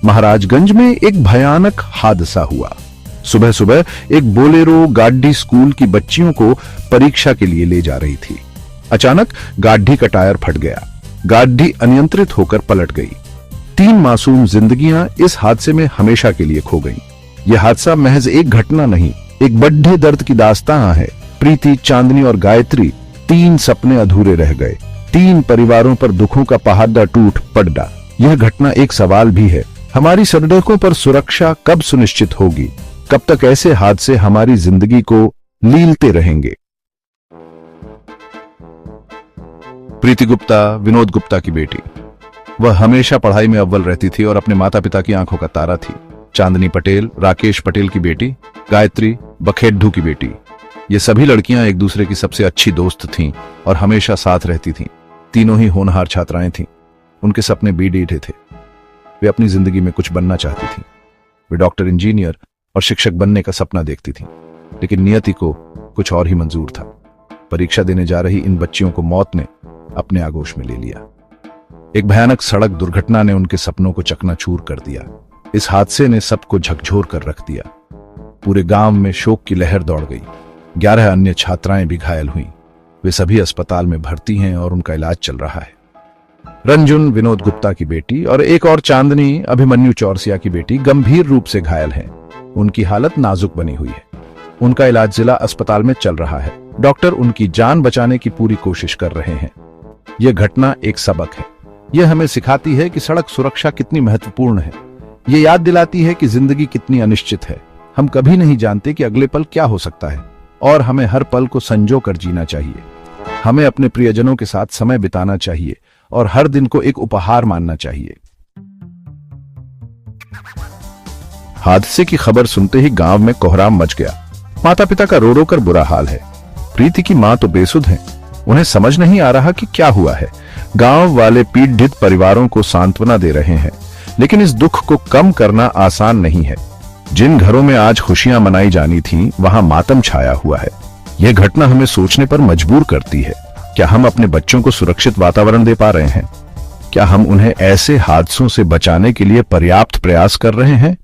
महाराजगंज में एक भयानक हादसा हुआ। सुबह सुबह एक बोलेरो गाड़ी स्कूल की बच्चियों को परीक्षा के लिए ले जा रही थी। अचानक गाड़ी का टायर फट गया। गाड़ी अनियंत्रित होकर पलट गई। 3 मासूम जिंदगियां इस हादसे में हमेशा के लिए खो गईं। यह हादसा महज एक घटना नहीं, एक बड़े दर्द की दास्तां है। प्रीति, चांदनी और गायत्री, 3 सपने अधूरे रह गए। 3 परिवारों पर दुखों का पहाड़ा टूट पड़ा। यह घटना एक सवाल भी है, हमारी सड़कों पर सुरक्षा कब सुनिश्चित होगी? कब तक ऐसे हादसे हमारी जिंदगी को लीलते रहेंगे? प्रीति गुप्ता, विनोद गुप्ता की बेटी। वह हमेशा पढ़ाई में अव्वल रहती थी और अपने माता पिता की आंखों का तारा थी। चांदनी पटेल, राकेश पटेल की बेटी। गायत्री, बखेड्डू की बेटी। ये सभी लड़कियां एक दूसरे की सबसे अच्छी दोस्त थीं और हमेशा साथ रहती थीं। तीनों ही होनहार छात्राएं थीं। उनके सपने बीडीठे थे। वे अपनी जिंदगी में कुछ बनना चाहती थीं। वे डॉक्टर, इंजीनियर और शिक्षक बनने का सपना देखती थीं, लेकिन नियति को कुछ और ही मंजूर था। परीक्षा देने जा रही इन बच्चियों को मौत ने अपने आगोश में ले लिया। एक भयानक सड़क दुर्घटना ने उनके सपनों को चकनाचूर कर दिया। इस हादसे ने सबको झकझोर कर रख दिया। पूरे गांव में शोक की लहर दौड़ गई। 11 अन्य छात्राएं भी घायल हुईं। वे सभी अस्पताल में भर्ती हैं और उनका इलाज चल रहा है। रंजुन, विनोद गुप्ता की बेटी, और एक और चांदनी, अभिमन्यु चौरसिया की बेटी, गंभीर रूप से घायल हैं। उनकी हालत नाजुक बनी हुई है। उनका इलाज जिला अस्पताल में चल रहा है। डॉक्टर उनकी जान बचाने की पूरी कोशिश कर रहे हैं। यह घटना एक सबक है। यह हमें सिखाती है कि सड़क सुरक्षा कितनी महत्वपूर्ण है। यह याद दिलाती है कि जिंदगी कितनी अनिश्चित है। हम कभी नहीं जानते कि अगले पल क्या हो सकता है और हमें हर पल को संजो कर जीना चाहिए। हमें अपने प्रियजनों के साथ समय बिताना चाहिए और हर दिन को एक उपहार मानना चाहिए। हादसे की खबर सुनते ही गांव में कोहराम मच गया। माता पिता का रो रो कर बुरा हाल है। प्रीति की मां तो बेसुध है। उन्हें समझ नहीं आ रहा कि क्या हुआ है। गांव वाले पीड़ित परिवारों को सांत्वना दे रहे हैं, लेकिन इस दुख को कम करना आसान नहीं है। जिन घरों में आज खुशियां मनाई जानी थीं, वहां मातम छाया हुआ है। यह घटना हमें सोचने पर मजबूर करती है। क्या हम अपने बच्चों को सुरक्षित वातावरण दे पा रहे हैं? क्या हम उन्हें ऐसे हादसों से बचाने के लिए पर्याप्त प्रयास कर रहे हैं?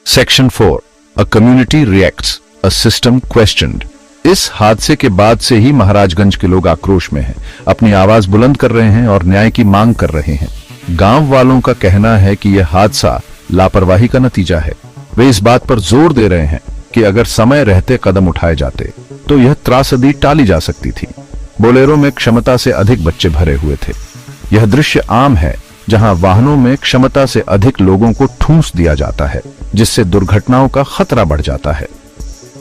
Section 4, a community reacts, a system questioned. इस हादसे के बाद से ही महाराजगंज के लोग आक्रोश में हैं, अपनी आवाज बुलंद कर रहे हैं और न्याय की मांग कर रहे हैं। गांव वालों का कहना है कि यह हादसा लापरवाही का नतीजा है। वे इस बात पर जोर दे रहे हैं कि अगर समय रहते कदम उठाए जाते तो यह त्रासदी टाली जा सकती थी। बोलेरो में क्षमता से अधिक बच्चे भरे हुए थे। यह दृश्य आम है, जहां वाहनों में क्षमता से अधिक लोगों को ठूंस दिया जाता है, जिससे दुर्घटनाओं का खतरा बढ़ जाता है।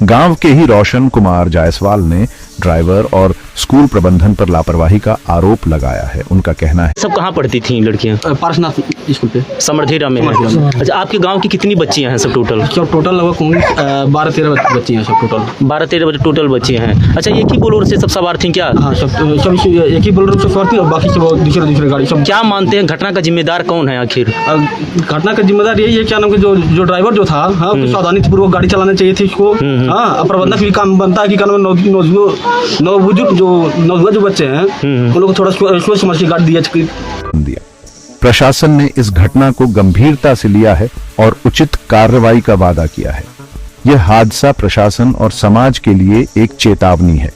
गांव के ही रोशन कुमार जायसवाल ने ड्राइवर और स्कूल प्रबंधन पर लापरवाही का आरोप लगाया है। उनका कहना है, सब कहाँ पढ़ती थी लड़कियाँ? पार्शनाथ स्कूल पे, समरधीरा में। अच्छा, आपके गांव की कितनी बच्चियां हैं सब टोटल? टोटल लगभग 12-13 बच्चियां सब टोटल। 12-13 टोटल बच्चियां हैं। अच्छा, एक ही बोलेरो से सब सवार थी क्या? हाँ, सब एक ही बोलेरो से सवार थी और बाकी सब दूसरे गाड़ी सब। क्या मानते हैं घटना का जिम्मेदार कौन है आखिर? घटना का जिम्मेदार यही है, क्या नाम, जो ड्राइवर जो था, हाँ, सावधानी पूर्वक गाड़ी चलाना चाहिए थी उसको। हाँ, प्रबंधक भी काम बनता है कि नौजुवान जो बच्चे हैं उन लोग को थोड़ा सोच समझ के गाड़ी दिया। प्रशासन ने इस घटना को गंभीरता से लिया है और उचित कार्रवाई का वादा किया है। यह हादसा प्रशासन और समाज के लिए एक चेतावनी है।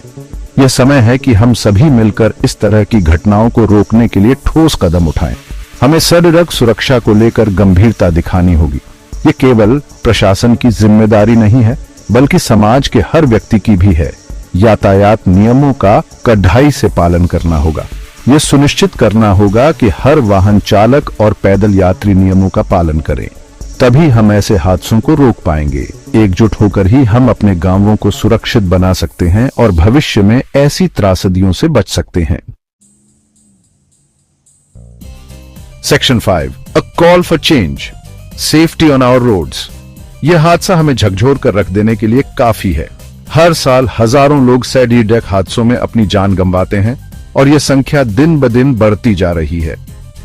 यह समय है कि हम सभी मिलकर इस तरह की घटनाओं को रोकने के लिए ठोस कदम उठाएं। हमें सड़क सुरक्षा को लेकर गंभीरता दिखानी होगी। ये केवल प्रशासन की जिम्मेदारी नहीं है, बल्कि समाज के हर व्यक्ति की भी है। यातायात नियमों का कड़ाई से पालन करना होगा। यह सुनिश्चित करना होगा कि हर वाहन चालक और पैदल यात्री नियमों का पालन करें। तभी हम ऐसे हादसों को रोक पाएंगे। एकजुट होकर ही हम अपने गांवों को सुरक्षित बना सकते हैं और भविष्य में ऐसी त्रासदियों से बच सकते हैं। Section 5, a call for change, safety on our roads. यह हादसा हमें झकझोर कर रख देने के लिए काफी है। हर साल हजारों लोग सड़क हादसों में अपनी जान गंवाते हैं और यह संख्या दिन ब दिन बढ़ती जा रही है।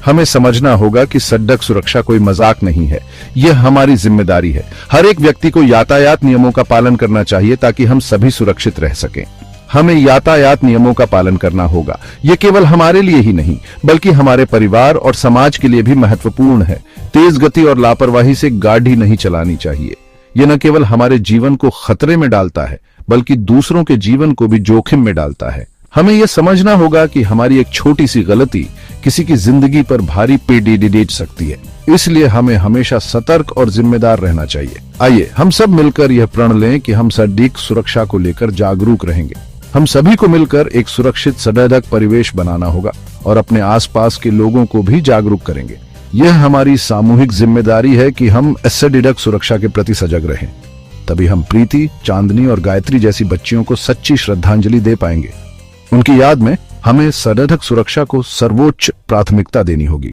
हमें समझना होगा कि सड़क सुरक्षा कोई मजाक नहीं है, यह हमारी जिम्मेदारी है। हर एक व्यक्ति को यातायात नियमों का पालन करना चाहिए ताकि हम सभी सुरक्षित रह सकें। हमें यातायात नियमों का पालन करना होगा। ये केवल हमारे लिए ही नहीं बल्कि हमारे परिवार और समाज के लिए भी महत्वपूर्ण है। तेज गति और लापरवाही से गाड़ी नहीं चलानी चाहिए। ये न केवल हमारे जीवन को खतरे में डालता है बल्कि दूसरों के जीवन को भी जोखिम में डालता है। हमें यह समझना होगा कि हमारी एक छोटी सी गलती किसी की जिंदगी पर भारी पेड़ी डेट सकती है। इसलिए हमें हमेशा सतर्क और जिम्मेदार रहना चाहिए। आइए हम सब मिलकर यह प्रण लें कि हम सड़क सुरक्षा को लेकर जागरूक रहेंगे। हम सभी को मिलकर एक सुरक्षित सड़क परिवेश बनाना होगा और अपने आसपास के लोगों को भी जागरूक करेंगे। यह हमारी सामूहिक जिम्मेदारी है कि हम सड़क सुरक्षा के प्रति सजग रहें। तभी हम प्रीति, चांदनी और गायत्री जैसी बच्चियों को सच्ची श्रद्धांजलि दे पाएंगे। उनकी याद में हमें सड़क सुरक्षा को सर्वोच्च प्राथमिकता देनी होगी।